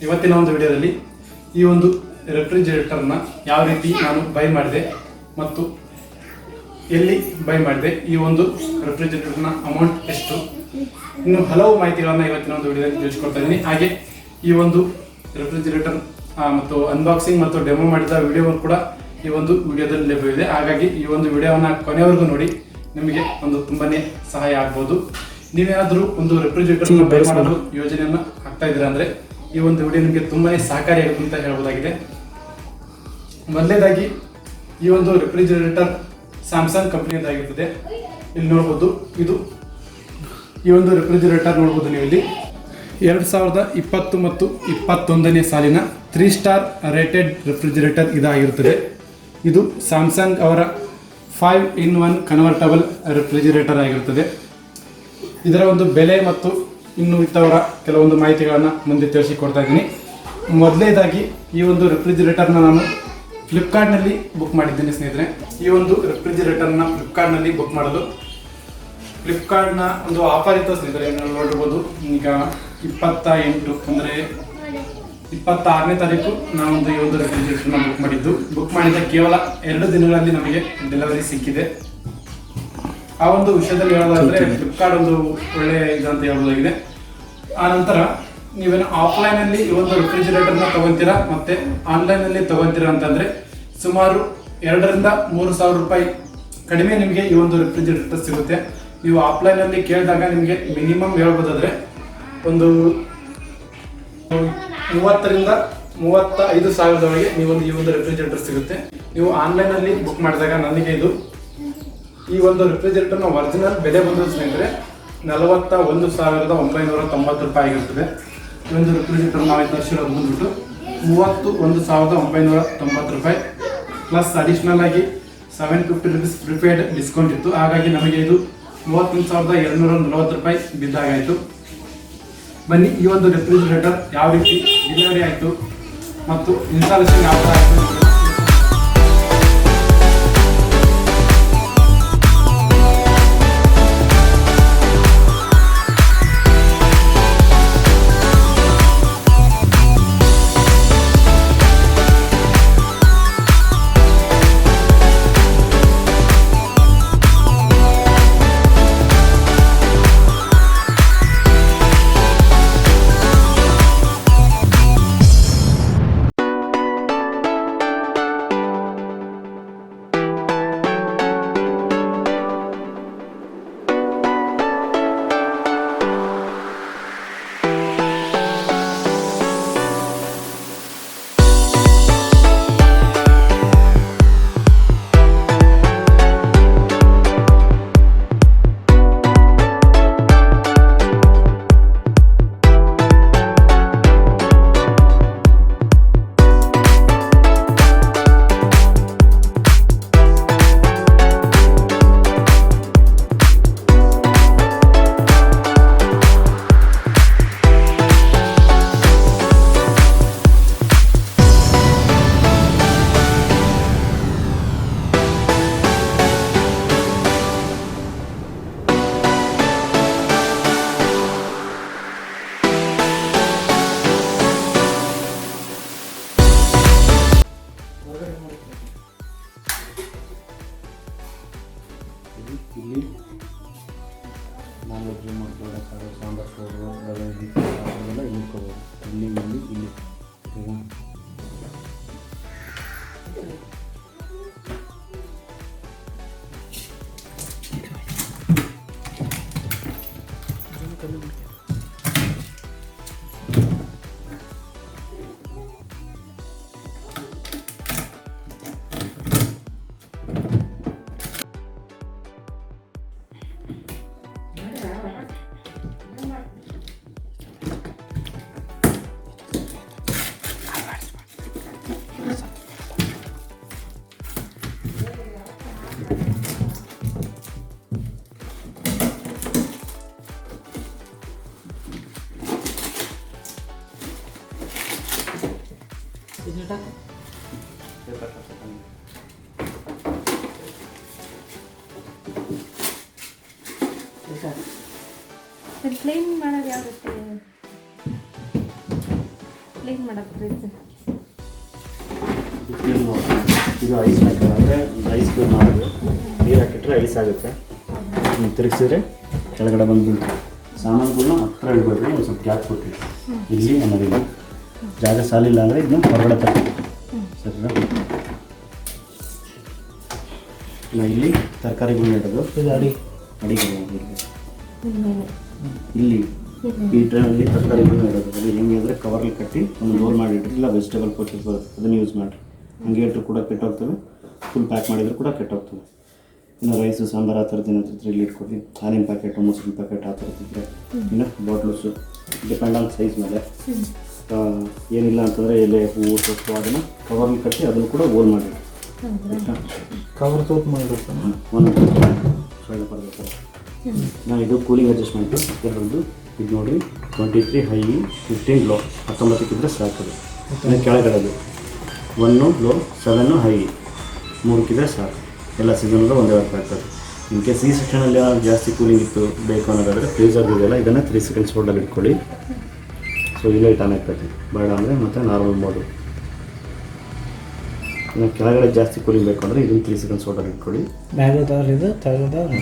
ಇವತ್ತಿನ ಒಂದು ವಿಡಿಯೋದಲ್ಲಿ ಈ ಒಂದು ರೆಫ್ರಿಜರೇಟರ್ನ ಯಾವ ರೀತಿ ನಾನು ಬೈ ಮಾಡಿದೆ ಮತ್ತು ಎಲ್ಲಿ ಬೈ ಮಾಡಿದೆ, ಈ ಒಂದು ರೆಫ್ರಿಜರೇಟರ್ನ ಅಮೌಂಟ್ ಎಷ್ಟು, ಇನ್ನು ಹಲವು ಮಾಹಿತಿಗಳನ್ನು ಇವತ್ತಿನ ಒಂದು ವಿಡಿಯೋದಲ್ಲಿ ತಿಳಿಸ್ಕೊಡ್ತಾ ಇದ್ದೀನಿ. ಹಾಗೆ ಈ ಒಂದು ರೆಫ್ರಿಜರೇಟರ್ ಮತ್ತು ಅನ್ಬಾಕ್ಸಿಂಗ್ ಮತ್ತು ಡೆಮೋ ಮಾಡಿದ ವಿಡಿಯೋ ಕೂಡ ಈ ಒಂದು ವಿಡಿಯೋದಲ್ಲಿ ಲಭ್ಯವಿದೆ. ಹಾಗಾಗಿ ಈ ಒಂದು ವಿಡಿಯೋವನ್ನು ಕೊನೆವರೆಗೂ ನೋಡಿ, ನಿಮಗೆ ಒಂದು ತುಂಬಾನೇ ಸಹಾಯ ಆಗ್ಬೋದು. ನೀವೇನಾದರೂ ಒಂದು ರೆಫ್ರಿಜರೇಟರ್ ಬೈ ಮಾಡಲು ಯೋಜನೆಯನ್ನು ಹಾಕ್ತಾ ಇದ್ದೀರಾ ಅಂದರೆ ಈ ಒಂದು ವಿಡಿಯೋ ನಿಮಗೆ ತುಂಬಾನೇ ಸಹಕಾರಿಯಾಗುತ್ತೆ ಅಂತ ಹೇಳ್ಬೋದಾಗಿದೆ. ಮೊದಲನೇದಾಗಿ ಈ ಒಂದು ರೆಫ್ರಿಜರೇಟರ್ ಸ್ಯಾಮ್ಸಂಗ್ ಕಂಪನಿಯದಾಗಿರ್ತದೆ. ಇಲ್ಲಿ ನೋಡ್ಬೋದು, ಇದು ಈ ಒಂದು ರೆಫ್ರಿಜರೇಟರ್ ನೋಡ್ಬೋದು ನೀವು ಇಲ್ಲಿ 2020 ಮತ್ತು 21ನೇ ಸಾಲಿನ 3 ಸ್ಟಾರ್ ರೇಟೆಡ್ ರೆಫ್ರಿಜರೇಟರ್ ಇದಾಗಿರುತ್ತದೆ. ಇದು ಸ್ಯಾಮ್ಸಂಗ್ ಅವರ 5-in-1 ಕನ್ವರ್ಟಬಲ್ ರೆಫ್ರಿಜರೇಟರ್ ಆಗಿರುತ್ತದೆ. ಇದರ ಒಂದು ಬೆಲೆ ಮತ್ತು ಇನ್ನು ಇತ್ತವರ ಕೆಲವೊಂದು ಮಾಹಿತಿಗಳನ್ನು ಮುಂದೆ ತಿಳಿಸಿಕೊಡ್ತಾ ಇದ್ದೀನಿ. ಮೊದಲನೇದಾಗಿ ಈ ಒಂದು ರೆಫ್ರಿಜರೇಟರ್ನ ನಾನು ಫ್ಲಿಪ್ಕಾರ್ಟ್ನಲ್ಲಿ ಬುಕ್ ಮಾಡಿದ್ದೇನೆ ಸ್ನೇಹಿತರೆ. ಈ ಒಂದು ರೆಫ್ರಿಜರೇಟರ್ನ ಫ್ಲಿಪ್ಕಾರ್ಟ್ನಲ್ಲಿ ಬುಕ್ ಮಾಡಲು ಫ್ಲಿಪ್ಕಾರ್ಟ್ನ ಒಂದು ಆಫರ್ ಇತ್ತು ಸ್ನೇಹಿತರೆ. ನೀವು ನೋಡಿರ್ಬೋದು, ಈಗ 28 ಅಂದರೆ 26ನೇ ತಾರೀಕು ನಾವೊಂದು ಈ ಒಂದು ರೆಫ್ರಿಜರೇಟರ್ನ ಬುಕ್ ಮಾಡಿದ ಕೇವಲ 2 ದಿನಗಳಲ್ಲಿ ನಮಗೆ ಡೆಲಿವರಿ ಸಿಕ್ಕಿದೆ. ಆ ಒಂದು ವಿಷಯದಲ್ಲಿ ಹೇಳೋದಾದ್ರೆ ಫ್ಲಿಪ್ಕಾರ್ಟ್ ಒಂದು ಒಳ್ಳೆ ಇದಂತ ಹೇಳ್ಬೋದಾಗಿದೆ. ಆ ನಂತರ ನೀವೇನು ಆಫ್ಲೈನಲ್ಲಿ ಈ ಒಂದು ರೆಫ್ರಿಜರೇಟರ್ನ ತಗೊಂತೀರಾ ಮತ್ತೆ ಆನ್ಲೈನಲ್ಲಿ ತಗೊಂತೀರಾ ಅಂತಂದ್ರೆ ಸುಮಾರು 2,000-3,000 ರೂಪಾಯಿ ಕಡಿಮೆ ನಿಮಗೆ ಈ ಒಂದು ರೆಫ್ರಿಜರೇಟರ್ ಸಿಗುತ್ತೆ. ನೀವು ಆಫ್ಲೈನಲ್ಲಿ ಕೇಳಿದಾಗ ನಿಮಗೆ ಮಿನಿಮಮ್ ಹೇಳ್ಬೋದಾದ್ರೆ ಒಂದು 30,000-35,000 ಸಾವಿರದವರೆಗೆ ಈ ಒಂದು ರೆಫ್ರಿಜರೇಟರ್ ಸಿಗುತ್ತೆ. ನೀವು ಆನ್ಲೈನಲ್ಲಿ ಬುಕ್ ಮಾಡಿದಾಗ ನನಗೆ ಇದು ಈ ಒಂದು ರೆಫ್ರಿಜರೇಟರ್ನ ಒರಿಜಿನಲ್ ಬೆಲೆ ಬಂದು ಸ್ನೇಹಿತರೆ 41,990 ರೂಪಾಯಿ ಆಗಿರ್ತದೆ. ಈ ಒಂದು ರೆಫ್ರಿಜರೇಟರ್ ನಾವು ತರಿಸಿರೋದು ಬಂದ್ಬಿಟ್ಟು 31,990 ರೂಪಾಯಿ ಪ್ಲಸ್ ಅಡಿಷನಲ್ ಆಗಿ 750 ರೂಪೀಸ್ ಪ್ರಿಪೇಯ್ಡ್ ಡಿಸ್ಕೌಂಟ್ ಇತ್ತು. ಹಾಗಾಗಿ ನಮಗೆ ಇದು 31,240 ರೂಪಾಯಿ ಬಿದ್ದಾಗಾಯಿತು. ಬನ್ನಿ, ಈ ಒಂದು ರೆಫ್ರಿಜರೇಟರ್ ಯಾವ ರೀತಿ ಡೆಲಿವರಿ ಆಯಿತು ಮತ್ತು ಇನ್ಸ್ಟಾಲೇಷನ್ ಯಾವ ಥರ ಆಯಿತು. ಇಲ್ಲಿ ನಾನ್ ವೆಜ್ ಮಾಡ್ಕೊಳ್ಳೋಕ್ಕಾಗ ಸಾಂಬಾರು ಪೌಡ್ರು ರವೆ ಅದೆಲ್ಲ ಇಲ್ಲಿ ಇಟ್ಕೋಬೋದು. ಇಲ್ಲಿ ಕ್ಲೀನ್ ಮಾಡೋದು ಯಾವ ರೀತಿ ಕ್ಲೀನ್ ಮಾಡಕ್ಕೆ ಫ್ರಿಜ್ ಇದು ಐಸ್ ಮೇಕರ್ ಅಂದರೆ ಐಸ್ ಕ್ಯೂಬ್ ಮಾಡೋದು. ನೀರು ಹಾಕಿಟ್ರೆ ಐಸ್ ಆಗುತ್ತೆ. ತಿರುಗಿಸಿದ್ರೆ ಕೆಳಗಡೆ ಬಂದ್ಬಿಟ್ಟು ಸಾಮಾನುಗಳನ್ನ ಹತ್ರ ಇಡಬೇಕು. ಒಂದು ಸ್ವಲ್ಪ ಗ್ಯಾಪ್ ಕೊಟ್ಟಿರಿ ಇಲ್ಲಿ ಅನ್ನೋದಿಲ್ಲ. ಜಾಗ ಸಾಲಿಲ್ಲ ಅಂದರೆ ಇದನ್ನ ಹೊರಗಡೆ ತರಬೇಕು. ಸರಿನಾ? ಇಲ್ಲ ಇಲ್ಲಿ ತರಕಾರಿಗಳನ್ನ ಇಡೋದು. ಇದು ಅಡಿಗೆ ಇಲ್ಲಿ ಈ ಟ್ರೈನಲ್ಲಿ ತರಕಾರಿಗಳನ್ನ ಇಡೋದು. ಅದು ಹೆಂಗೆ ಅಂದರೆ ಕವರ್ಲಿ ಕಟ್ಟಿ ಒಂದು ರೋಲ್ ಮಾಡಿಟ್ರಿ. ಇಲ್ಲ ವೆಜಿಟೇಬಲ್ ಪೌಚಸ್ ಬರುತ್ತೆ, ಅದನ್ನು ಯೂಸ್ ಮಾಡಿರಿ. ಹಂಗೆ ಇಟ್ಟರು ಕೂಡ ಕೆಟ್ಟೋಗ್ತವೆ. ಫುಲ್ ಪ್ಯಾಕ್ ಮಾಡಿದ್ರು ಕೂಡ ಕೆಟ್ಟೋಗ್ತವೆ. ಇನ್ನು ರೈಸು ಸಾಂಬಾರು ಆ ಥರದ್ದು ಏನಾದ್ರು ಇಲ್ಲಿ ಇಟ್ಕೊಡಿ. ಹಾಲಿನ ಪ್ಯಾಕೆಟು ಮೊಸರಿನ ಪ್ಯಾಕೆಟ್ ಆ ಥರದ್ದಿದ್ರೆ ಇನ್ನು ಬಾಟ್ಲುಸು ಡಿಪೆಂಡ್ ಆನ್ ಸೈಜ್ ಮೇಲೆ. ಏನಿಲ್ಲ ಅಂತಂದರೆ ಎಲೆ ಹೂವು ಸೊಪ್ಪು ಅದನ್ನು ಕವರ್ಲಿ ಕಟ್ಟಿ ಅದನ್ನು ಕೂಡ ಹೋಲ್ ಮಾಡಿ ಕವರ್ ತೋಪ್ ಮಾಡಿರುತ್ತೆ. ಒಂದು ಸೊಳ್ಳೆ ಬರಬೇಕು. ನಾನು ಇದು ಕೂಲಿಂಗ್ ಅಡ್ಜಸ್ಟ್ಮೆಂಟು ಎರಡರದ್ದು. ಇದು ನೋಡಿ 23 ಹೈ 15 ಲೋ 19ಕ್ಕಿದ್ರೆ ಸಾಕದು. ಇನ್ನು ಕೆಳಗಡೆದು 1 ಲೋ 7 ಹೈ 3ಕ್ಕಿದ್ರೆ ಸಾಕು. ಎಲ್ಲ ಸೀಸನ್ಗಳು ಒಂದೇ ವರ್ಕ್ ಆಗ್ತದೆ. ಇನ್ ಕೇಸ್ ಈ ಸೆಕ್ಷನಲ್ಲಿ ಏನಾದ್ರು ಜಾಸ್ತಿ ಕೂಲಿಂಗ್ ಇತ್ತು ಬೇಕು ಅನ್ನೋದಾದರೆ ಫ್ರೀಸರ್ ಇದೆಯಲ್ಲ ಇದನ್ನು 3 ಸೆಕೆಂಡ್ಸ್ ಹೋಲ್ಡಲ್ಲಿ ಇಟ್ಕೊಳ್ಳಿ. ಸೊ ಇಲ್ಲೇ ಆನ್ ಆಗ್ತದೆ. ಬೇಡ ಅಂದರೆ ಮತ್ತು ನಾರ್ಮಲ್ ಮೋಡು. ಇನ್ನು ಕೆಳಗಡೆ ಜಾಸ್ತಿ ಕೂಲಿಂಗ್ ಬೇಕು ಅಂದರೆ ಇದನ್ನು 3 ಸೆಕೆಂಡ್ಸ್ ಹೋಲ್ಡಲ್ಲಿ ಇಟ್ಕೊಳ್ಳಿ. ಮ್ಯಾಗದವ್ರು ಇದು ತೆಗೆದವ್ರು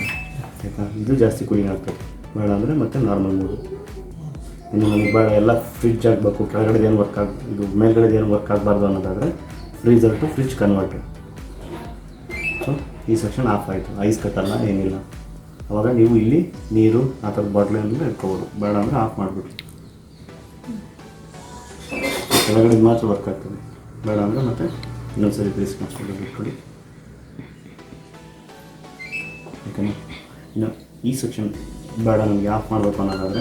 ಆಯಿತಾ? ಇದು ಜಾಸ್ತಿ ಕೂಲಿಂಗ್ ಆಗ್ತದೆ. ಬೇಡ ಅಂದರೆ ಮತ್ತೆ ನಾರ್ಮಲ್ ಮೋಡು. ಇನ್ನು ನನಗೆ ಬೇಡ ಎಲ್ಲ ಫ್ರಿಜ್ ಆಗಬೇಕು, ಕೆಳಗಡೆ ಏನು ವರ್ಕ್ ಇದು ಮೇಲ್ಗಡೆ ಏನು ವರ್ಕ್ ಆಗಬಾರ್ದು ಅನ್ನೋದಾದರೆ freezer to fridge converter. So ಈ ಸೆಕ್ಷನ್ ಆಫ್ ಆಯಿತು. ಐಸ್ ಕಟ್ಟಲ್ಲ ಏನಿಲ್ಲ. ಆವಾಗ ನೀವು ಇಲ್ಲಿ ನೀರು ಆ ಥರದ ಬಾಟ್ಲಿಂದ ಇಟ್ಕೋಬೋದು. ಬೇಡ ಅಂದರೆ ಆಫ್ ಮಾಡಿಬಿಟ್ಟು ಕೆಳಗಡೆ ಮಾತ್ರ ವರ್ಕ್ ಆಗ್ತದೆ. ಬೇಡ ಅಂದರೆ ಮತ್ತೆ ಇನ್ನೊಂದ್ಸರಿ ಪ್ಲೀಸ್ ಮಾಡ್ಕೊಂಡು ಇಟ್ಕೊಳ್ಳಿ. ಓಕೆನಾ? ಇನ್ನು ಈ ಸೆಕ್ಷನ್ ಬೇಡ ನನಗೆ ಆಫ್ ಮಾಡಬೇಕು ಅನ್ನೋದಾದರೆ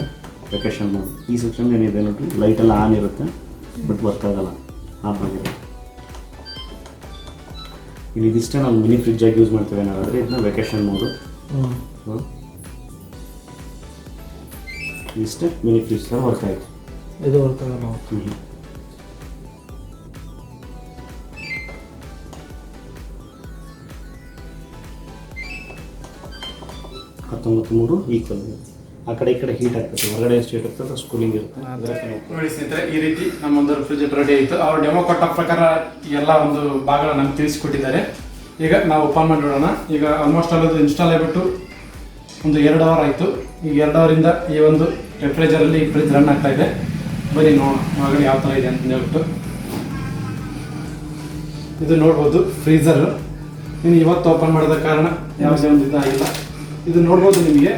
ವೆಕೇಶನ್ ಮೋಡ್. ಈ ಸೆಕ್ಷನ್ ಏನಿದೆ ನೋಡಿ ಲೈಟೆಲ್ಲ ಆನ್ ಇರುತ್ತೆ ಬಟ್ ವರ್ಕ್ ಆಗಲ್ಲ, ಆಫ್ ಆಗಿದೆ. ಇಲ್ಲಿ ಇದಿಷ್ಟೇ ನಾವು ಮಿನಿ ಫ್ರಿಜ್ಜಾಗಿ ಯೂಸ್ ಮಾಡ್ತೇವೆ ಅನ್ನೋದಾದರೆ ಇದನ್ನ ವೆಕೇಶನ್ ಮೋಡು. ಇಷ್ಟೇ ಮಿನಿ ಫ್ರಿಜ್ ಥರ ವರ್ಕ್ ಆಯಿತು. ಇದು ವರ್ಕ್ ಆಗಲ್ಲ. 19 ಈಕ್ವಲ್. ಆ ಕಡೆ ಈ ಕಡೆ ಹೀಟ್ ಆಗ್ತದೆ. ಹೊರಗಡೆ ಎಷ್ಟು ಹೀಟ್ ಆಗ್ತದೆ ಅಷ್ಟು ಕೂಲಿಂಗ್ ಇರುತ್ತೆ. ನೋಡಿ ಸ್ನೇಹಿತರೆ, ಈ ರೀತಿ ನಮ್ಮೊಂದು ರೆಫ್ರಿಜರೇಟರ್ ರೆಡಿ ಆಯಿತು. ಅವ್ರು ಡೆಮೋ ಕೊಟ್ಟ ಪ್ರಕಾರ ಎಲ್ಲ ಒಂದು ಭಾಗಗಳು ನಮ್ಗೆ ತಿಳಿಸಿಕೊಟ್ಟಿದ್ದಾರೆ. ಈಗ ನಾವು ಓಪನ್ ಮಾಡಿ ನೋಡೋಣ. ಈಗ ಆಲ್ಮೋಸ್ಟ್ ಅದು ಇನ್ಸ್ಟಾಲ್ ಆಗಿಬಿಟ್ಟು ಒಂದು 2 ಅವರ್ ಆಯಿತು. ಈಗ 2 ಅವರಿಂದ ಈ ಒಂದು ರೆಫ್ರಿಜರಲ್ಲಿ ಈ ಫ್ರಿಜ್ ರನ್ ಆಗ್ತಾ ಇದೆ. ಬನ್ನಿ ನೋಡೋಣ ಒಳಗಡೆ ಯಾವ ಥರ ಇದೆ ಅಂತ ಹೇಳ್ಬಿಟ್ಟು. ಇದು ನೋಡ್ಬೋದು ಫ್ರೀಸರ್. ಇನ್ನು ಇವತ್ತು ಓಪನ್ ಮಾಡೋದ ಕಾರಣ ಯಾವುದೇ ಒಂದು ಇದಾಗಿಲ್ಲ. ಇದು ನೋಡ್ಬೋದು ನಿಮಗೆ.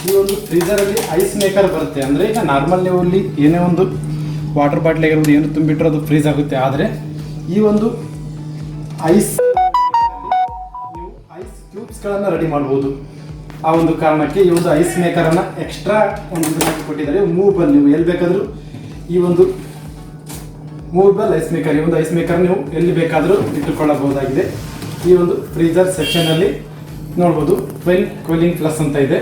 ಈ ಒಂದು ಫ್ರೀಸರಲ್ಲಿ ಐಸ್ ಮೇಕರ್ ಬರುತ್ತೆ. ಅಂದರೆ ಈಗ ನಾರ್ಮಲ್ ನೀವು ಇಲ್ಲಿ ಏನೇ ಒಂದು ವಾಟರ್ ಬಾಟ್ಲ್ ಆಗಿರ್ಬೋದು ಏನು ತುಂಬಿಟ್ರೆ ಅದು ಫ್ರೀಸ್ ಆಗುತ್ತೆ. ಆದರೆ ಈ ಒಂದು ಐಸ್ ನೀವು ಐಸ್ ಕ್ಯೂಬ್ಸ್ಗಳನ್ನು ರೆಡಿ ಮಾಡ್ಬೋದು. ಆ ಒಂದು ಕಾರಣಕ್ಕೆ ಈ ಒಂದು ಐಸ್ ಮೇಕರನ್ನು ಎಕ್ಸ್ಟ್ರಾ ಒಂದು ಇದನ್ನು ಕೊಟ್ಟಿದ್ದಾರೆ. ಮೂವಬಲ್, ನೀವು ಎಲ್ಲಿ ಬೇಕಾದರೂ ಈ ಒಂದು ಮೂವಬಲ್ ಐಸ್ ಮೇಕರ್, ಈ ಒಂದು ಐಸ್ ಮೇಕರ್ ನೀವು ಎಲ್ಲಿ ಬೇಕಾದರೂ ಇಟ್ಟುಕೊಳ್ಳಬಹುದಾಗಿದೆ. ಈ ಒಂದು ಫ್ರೀಜರ್ ಸೆಕ್ಷನಲ್ಲಿ ನೋಡ್ಬೋದು ಟ್ವಿನ್ ಕೂಲಿಂಗ್ ಪ್ಲಸ್ ಅಂತ ಇದೆ.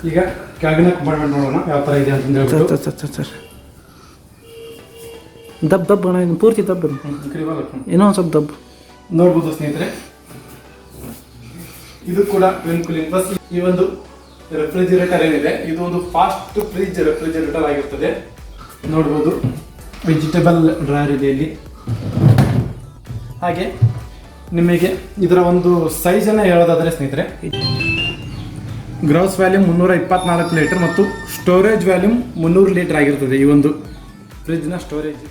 ಈಗ ಕೆಳಗಿನ ಕಂಪಾರ್ಟ್ಮೆಂಟ್ ನೋಡೋಣ ಯಾವ ಥರ ಇದೆ ಅಂತ ಹೇಳ್ಬಿಟ್ಟು. ದಬ್ ಅಣ್ಣ, ಇದು ಪೂರ್ತಿ ದಬ್ ಏನೋ ಒಂದು ಸ್ವಲ್ಪ ದಬ್ ನೋಡ್ಬೋದು ಸ್ನೇಹಿತರೆ. ಇದು ಕೂಡ ಟ್ವಿನ್ ಕೂಲಿಂಗ್ ಪ್ಲಸ್. ಈ ಒಂದು ರೆಫ್ರಿಜಿರೇಟರ್ ಏನಿದೆ ಇದು ಒಂದು ಫಾಸ್ಟ್ ಫ್ರಿಜ್ ರೆಫ್ರಿಜಿರೇಟರ್ ಆಗಿರ್ತದೆ. ನೋಡ್ಬೋದು ವೆಜಿಟೇಬಲ್ ಡ್ರೈಯರ್ ಇದೆ ಇಲ್ಲಿ. ಹಾಗೆ ನಿಮಗೆ ಇದರ ಒಂದು ಸೈಜನ್ನು ಹೇಳೋದಾದರೆ ಸ್ನೇಹಿತರೆ, ಗ್ರಾಸ್ ವ್ಯಾಲ್ಯೂಮ್ 324 ಲೀಟರ್ ಮತ್ತು ಸ್ಟೋರೇಜ್ ವ್ಯಾಲ್ಯೂಮ್ 300 ಲೀಟರ್ ಆಗಿರ್ತದೆ ಈ ಒಂದು ಫ್ರಿಜ್ನ ಸ್ಟೋರೇಜ್.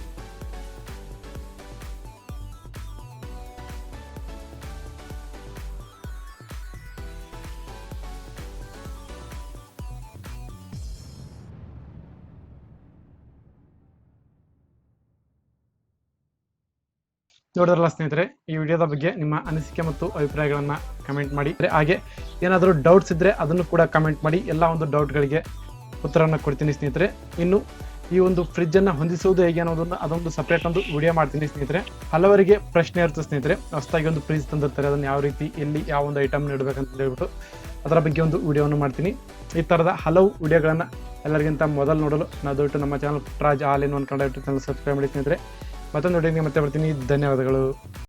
ನೋಡಿದ್ರಲ್ಲ ಸ್ನೇಹಿತರೆ, ಈ ವಿಡಿಯೋದ ಬಗ್ಗೆ ನಿಮ್ಮ ಅನಿಸಿಕೆ ಮತ್ತು ಅಭಿಪ್ರಾಯಗಳನ್ನು ಕಮೆಂಟ್ ಮಾಡಿ. ಹಾಗೆ ಏನಾದರೂ ಡೌಟ್ಸ್ ಇದ್ದರೆ ಅದನ್ನು ಕೂಡ ಕಮೆಂಟ್ ಮಾಡಿ. ಎಲ್ಲ ಒಂದು ಡೌಟ್ಗಳಿಗೆ ಉತ್ತರವನ್ನು ಕೊಡ್ತೀನಿ ಸ್ನೇಹಿತರೆ. ಇನ್ನು ಈ ಒಂದು ಫ್ರಿಜ್ಜನ್ನು ಹೊಂದಿಸುವುದು ಹೇಗೆ ಅನ್ನೋದನ್ನು ಅದೊಂದು ಸಪ್ರೇಟ್ ಒಂದು ವಿಡಿಯೋ ಮಾಡ್ತೀನಿ ಸ್ನೇಹಿತರೆ. ಹಲವರಿಗೆ ಪ್ರಶ್ನೆ ಇರ್ತದೆ ಸ್ನೇಹಿತರೆ, ಹೊಸದಾಗಿ ಒಂದು ಫ್ರಿಜ್ ತಂದಿರ್ತಾರೆ, ಅದನ್ನು ಯಾವ ರೀತಿ ಎಲ್ಲಿ ಯಾವ ಒಂದು ಐಟಮ್ ಇಡಬೇಕಂತ ಹೇಳ್ಬಿಟ್ಟು ಅದರ ಬಗ್ಗೆ ಒಂದು ವಿಡಿಯೋವನ್ನು ಮಾಡ್ತೀನಿ. ಈ ಥರದ ಹಲವು ವಿಡಿಯೋಗಳನ್ನು ಎಲ್ಲರಿಗಿಂತ ಮೊದಲು ನೋಡಲು ನಾವು ದಯವಿಟ್ಟು ನಮ್ಮ channel Puttaraj all in one Kannada YouTube channel subscribe ಮಾಡಿ ಸ್ನೇಹಿತರೆ. ಮತ್ತೊಂದು ವಿಡಿಯೋಗೆ ಮತ್ತೆ ಬರ್ತೀನಿ. ಧನ್ಯವಾದಗಳು.